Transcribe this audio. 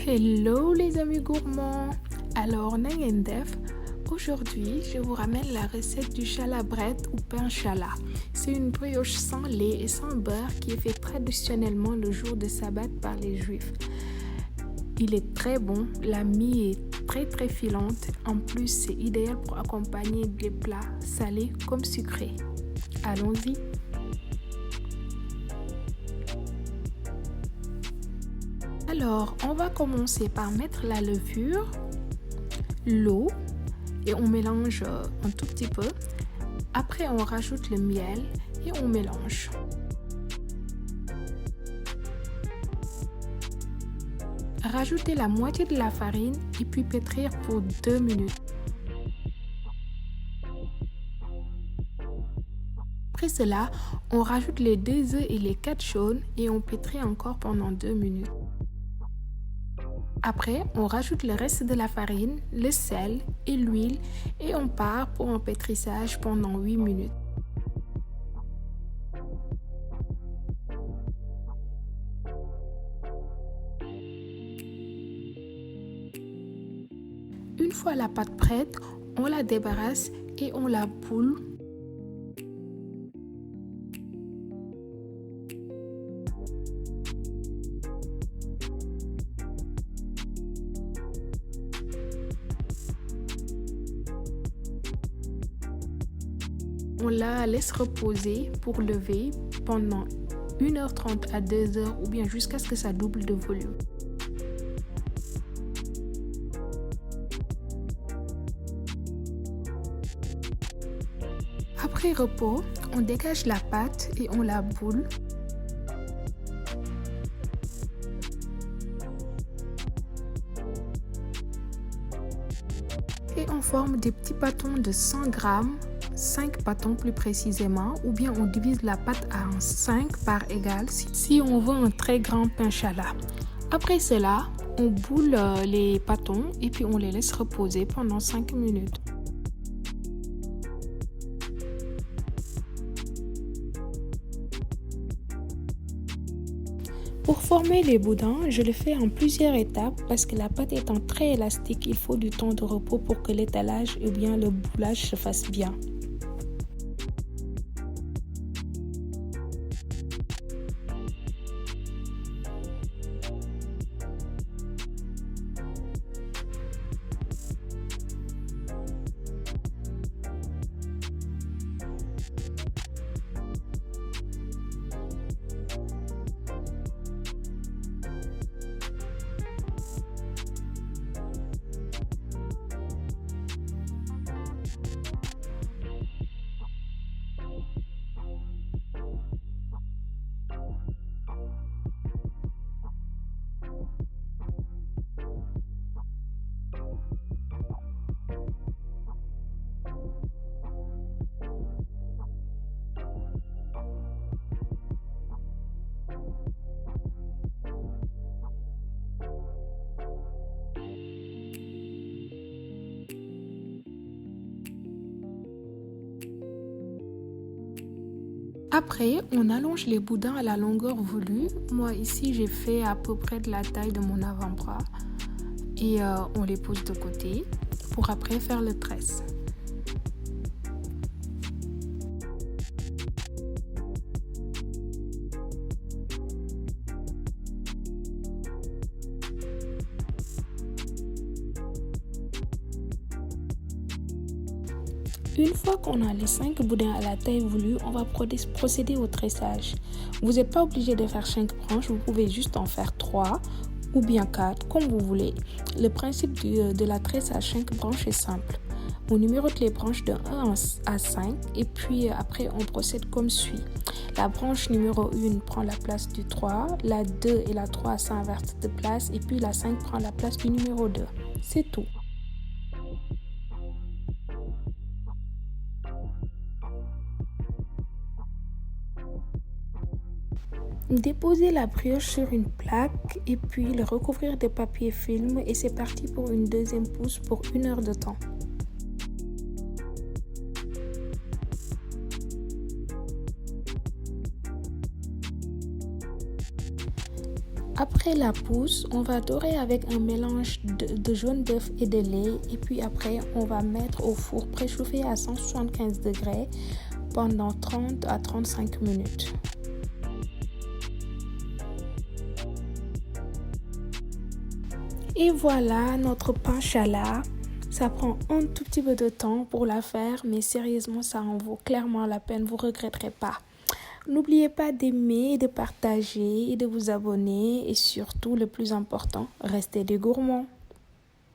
Hello les amis gourmands. Alors na ngeen def? Aujourd'hui, je vous ramène la recette du challah bread ou pain challah. C'est une brioche sans lait et sans beurre qui est faite traditionnellement le jour de sabbat par les juifs. Il est très bon, la mie est très filante. En plus, c'est idéal pour accompagner des plats salés comme sucrés. Allons-y. Alors, on va commencer par mettre la levure, l'eau et on mélange un tout petit peu. Après, on rajoute le miel et on mélange. Rajoutez la moitié de la farine et puis pétrir pour 2 minutes. Après cela, on rajoute les 2 œufs et les 4 jaunes et on pétrit encore pendant 2 minutes. Après, on rajoute le reste de la farine, le sel et l'huile et on part pour un pétrissage pendant 8 minutes. Une fois la pâte prête, on la débarrasse et on la boule. On la laisse reposer pour lever pendant 1h30 à 2h ou bien jusqu'à ce que ça double de volume. Après repos, on dégage la pâte et on la boule. Et on forme des petits bâtons de 100 grammes. 5 bâtons plus précisément, ou bien on divise la pâte en 5 par égale si on veut un très grand pain challah. Après cela, on boule les bâtons et puis on les laisse reposer pendant 5 minutes. Pour former les boudins, je le fais en plusieurs étapes parce que la pâte étant très élastique, il faut du temps de repos pour que l'étalage ou bien le boulage se fasse bien. Après, on allonge les boudins à la longueur voulue. Moi ici, j'ai fait à peu près de la taille de mon avant-bras. Et on les pose de côté pour après faire le tresse. Une fois qu'on a les 5 boudins à la taille voulue, on va procéder au tressage. Vous n'êtes pas obligé de faire 5 branches, vous pouvez juste en faire 3 ou bien 4, comme vous voulez. Le principe de la tresse à 5 branches est simple. On numérote les branches de 1 à 5 et puis après on procède comme suit. La branche numéro 1 prend la place du 3, la 2 et la 3 s'invertent de place et puis la 5 prend la place du numéro 2. C'est tout. Déposer la brioche sur une plaque et puis le recouvrir de papier film et c'est parti pour une deuxième pousse pour 1 heure de temps. Après la pousse, on va dorer avec un mélange de jaune d'œuf et de lait. Et puis après, on va mettre au four préchauffé à 175 degrés pendant 30 à 35 minutes. Et voilà notre pain chala. Ça prend un tout petit peu de temps pour la faire, mais sérieusement, ça en vaut clairement la peine. Vous ne regretterez pas. N'oubliez pas d'aimer, de partager et de vous abonner. Et surtout, le plus important, restez des gourmands.